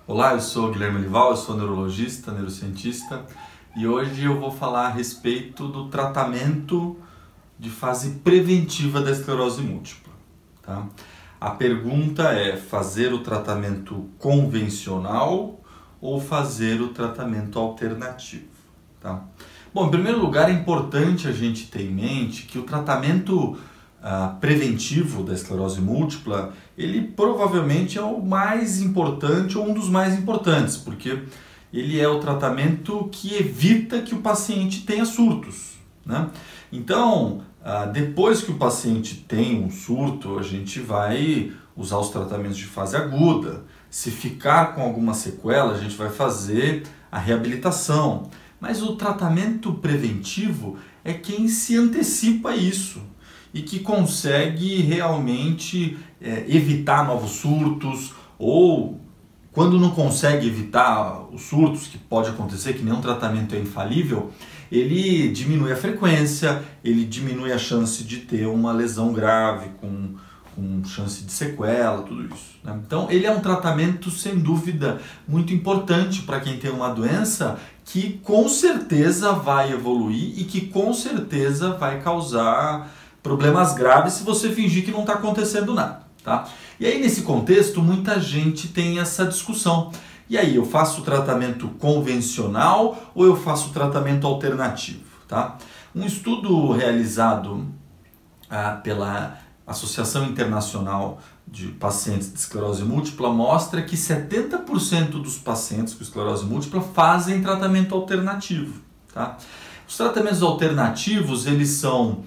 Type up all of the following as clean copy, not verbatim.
Olá, eu sou Guilherme Lival, eu sou neurologista, neurocientista e hoje eu vou falar a respeito do tratamento de fase preventiva da esclerose múltipla. Tá? A pergunta é fazer o tratamento convencional ou fazer o tratamento alternativo. Tá? Bom, em primeiro lugar é importante a gente ter em mente que o tratamento preventivo da esclerose múltipla, ele provavelmente é o mais importante ou um dos mais importantes, porque ele é o tratamento que evita que o paciente tenha surtos, né? Então, depois que o paciente tem um surto, a gente vai usar os tratamentos de fase aguda. Se ficar com alguma sequela, a gente vai fazer a reabilitação. Mas o tratamento preventivo é quem se antecipa a isso e que consegue realmente evitar novos surtos, ou quando não consegue evitar os surtos, que pode acontecer, que nenhum tratamento é infalível, ele diminui a frequência, ele diminui a chance de ter uma lesão grave, com chance de sequela, tudo isso, né? Então ele é um tratamento sem dúvida muito importante para quem tem uma doença que com certeza vai evoluir e que com certeza vai causar problemas graves se você fingir que não está acontecendo nada, tá? E aí nesse contexto muita gente tem essa discussão. E aí, eu faço o tratamento convencional ou eu faço o tratamento alternativo, tá? Um estudo realizado pela Associação Internacional de Pacientes de Esclerose Múltipla mostra que 70% dos pacientes com esclerose múltipla fazem tratamento alternativo, tá? Os tratamentos alternativos, eles são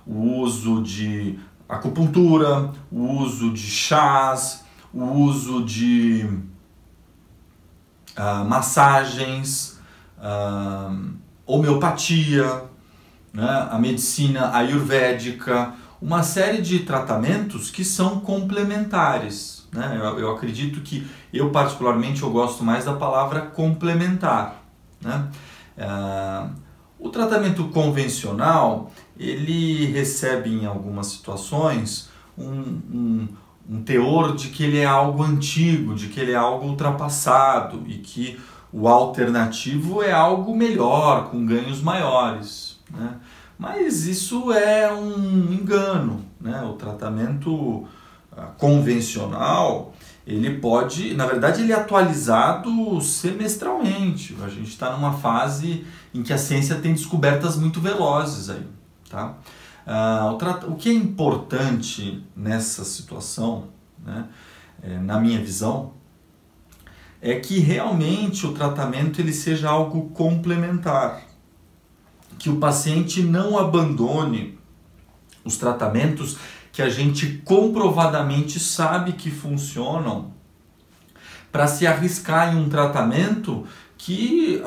o uso de acupuntura, o uso de chás, o uso de massagens, homeopatia, né, a medicina ayurvédica, uma série de tratamentos que são complementares, né? Eu acredito que, particularmente, eu gosto mais da palavra complementar, né? O tratamento convencional, ele recebe em algumas situações um teor de que ele é algo antigo, de que ele é algo ultrapassado e que o alternativo é algo melhor, com ganhos maiores, né? Mas isso é um engano, né? O tratamento convencional, ele pode, na verdade, ele é atualizado semestralmente. A gente está numa fase em que a ciência tem descobertas muito velozes aí, tá? O que é importante nessa situação, né, na minha visão, é que realmente o tratamento ele seja algo complementar, que o paciente não abandone os tratamentos que a gente comprovadamente sabe que funcionam para se arriscar em um tratamento que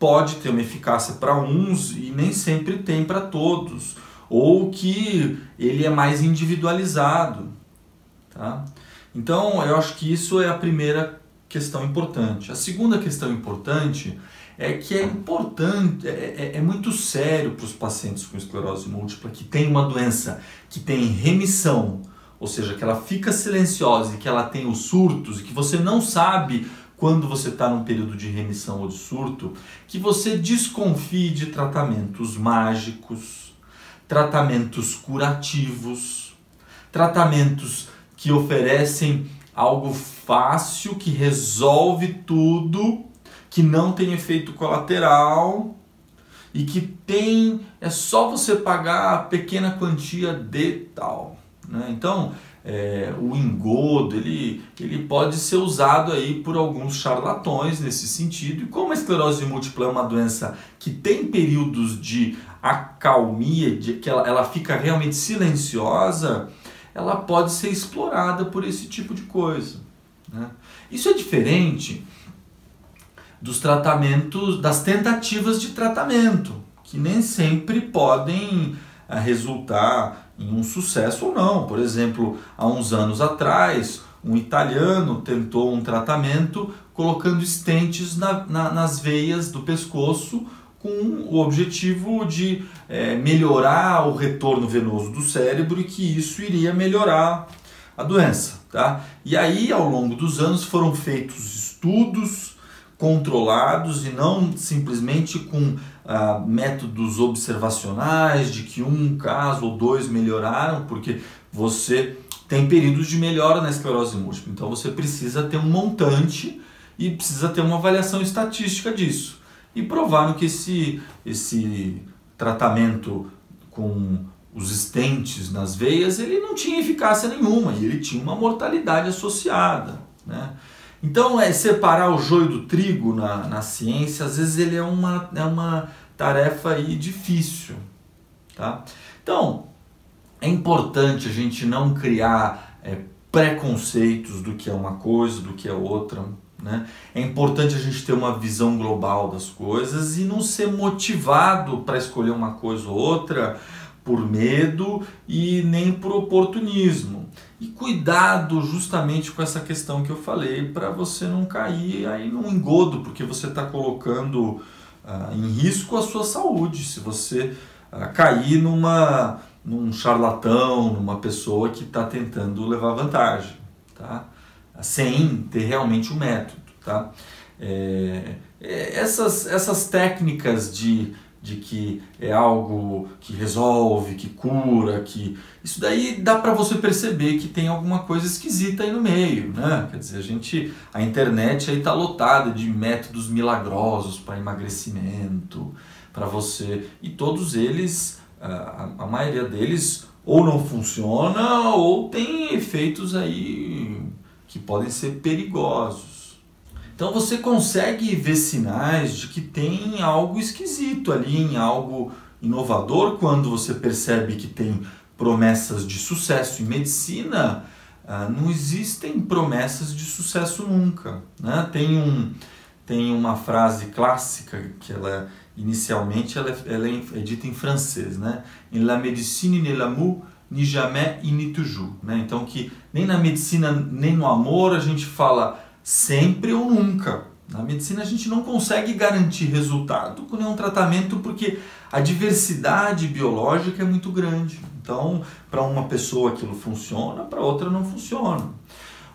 pode ter uma eficácia para uns e nem sempre tem para todos, ou que ele é mais individualizado, tá? Então eu acho que isso é a primeira questão importante. A segunda questão importante é que é muito sério para os pacientes com esclerose múltipla que tem uma doença que tem remissão, ou seja, que ela fica silenciosa e que ela tem os surtos e que você não sabe quando você está num período de remissão ou de surto, que você desconfie de tratamentos mágicos, tratamentos curativos, tratamentos que oferecem algo fácil, que resolve tudo, que não tem efeito colateral e que é só você pagar a pequena quantia de tal, né? Então, o engodo, ele pode ser usado aí por alguns charlatões nesse sentido, e como a esclerose múltipla é uma doença que tem períodos de acalmia, de que ela fica realmente silenciosa, ela pode ser explorada por esse tipo de coisa, né? Isso é diferente dos tratamentos, das tentativas de tratamento, que nem sempre podem resultar em um sucesso ou não. Por exemplo, há uns anos atrás, um italiano tentou um tratamento colocando stents nas veias do pescoço com o objetivo de melhorar o retorno venoso do cérebro e que isso iria melhorar a doença, tá? E aí, ao longo dos anos, foram feitos estudos controlados e não simplesmente com métodos observacionais de que um caso ou dois melhoraram, porque você tem períodos de melhora na esclerose múltipla. Então você precisa ter um montante e precisa ter uma avaliação estatística disso. E provaram que esse tratamento com os stents nas veias, ele não tinha eficácia nenhuma e ele tinha uma mortalidade associada, né? Então, separar o joio do trigo na ciência, às vezes ele é uma tarefa aí difícil, tá? Então, é importante a gente não criar preconceitos do que é uma coisa, do que é outra, né? É importante a gente ter uma visão global das coisas e não ser motivado para escolher uma coisa ou outra por medo e nem por oportunismo. E cuidado justamente com essa questão que eu falei, para você não cair aí num engodo, porque você está colocando em risco a sua saúde. Se você cair num charlatão, numa pessoa que está tentando levar vantagem, tá? Sem ter realmente um método, tá? Essas técnicas de que é algo que resolve, que cura, isso daí dá para você perceber que tem alguma coisa esquisita aí no meio, né? Quer dizer, a internet aí tá lotada de métodos milagrosos para emagrecimento, para você, e todos eles, a maioria deles ou não funciona ou tem efeitos aí que podem ser perigosos. Então você consegue ver sinais de que tem algo esquisito ali, em algo inovador, quando você percebe que tem promessas de sucesso. Em medicina, não existem promessas de sucesso nunca, né? Tem uma frase clássica que inicialmente ela é dita em francês, né? En la médecine ni l'amour, ni jamais et ni toujours, né? Então que nem na medicina nem no amor a gente fala sempre ou nunca. Na medicina a gente não consegue garantir resultado com nenhum tratamento porque a diversidade biológica é muito grande. Então, para uma pessoa aquilo funciona, para outra não funciona.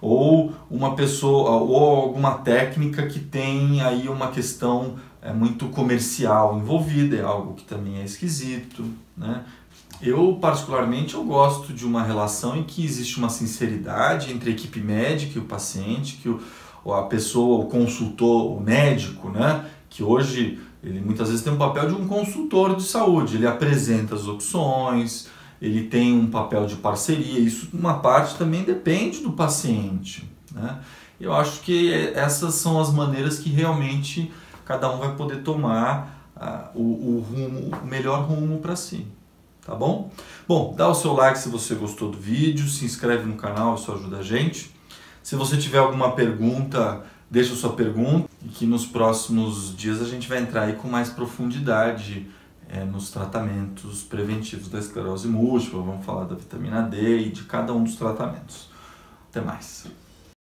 Ou uma pessoa, ou alguma técnica que tem aí uma questão muito comercial envolvida, é algo que também é esquisito, né? Eu, particularmente, eu gosto de uma relação em que existe uma sinceridade entre a equipe médica e o paciente, que a pessoa, o consultor, o médico, né, que hoje ele muitas vezes tem um papel de um consultor de saúde, ele apresenta as opções, ele tem um papel de parceria, isso uma parte também depende do paciente, né? Eu acho que essas são as maneiras que realmente cada um vai poder tomar o melhor rumo para si. Tá bom? Bom, dá o seu like se você gostou do vídeo, se inscreve no canal, isso ajuda a gente. Se você tiver alguma pergunta, deixa a sua pergunta, e que nos próximos dias a gente vai entrar aí com mais profundidade nos tratamentos preventivos da esclerose múltipla. Vamos falar da vitamina D e de cada um dos tratamentos. Até mais!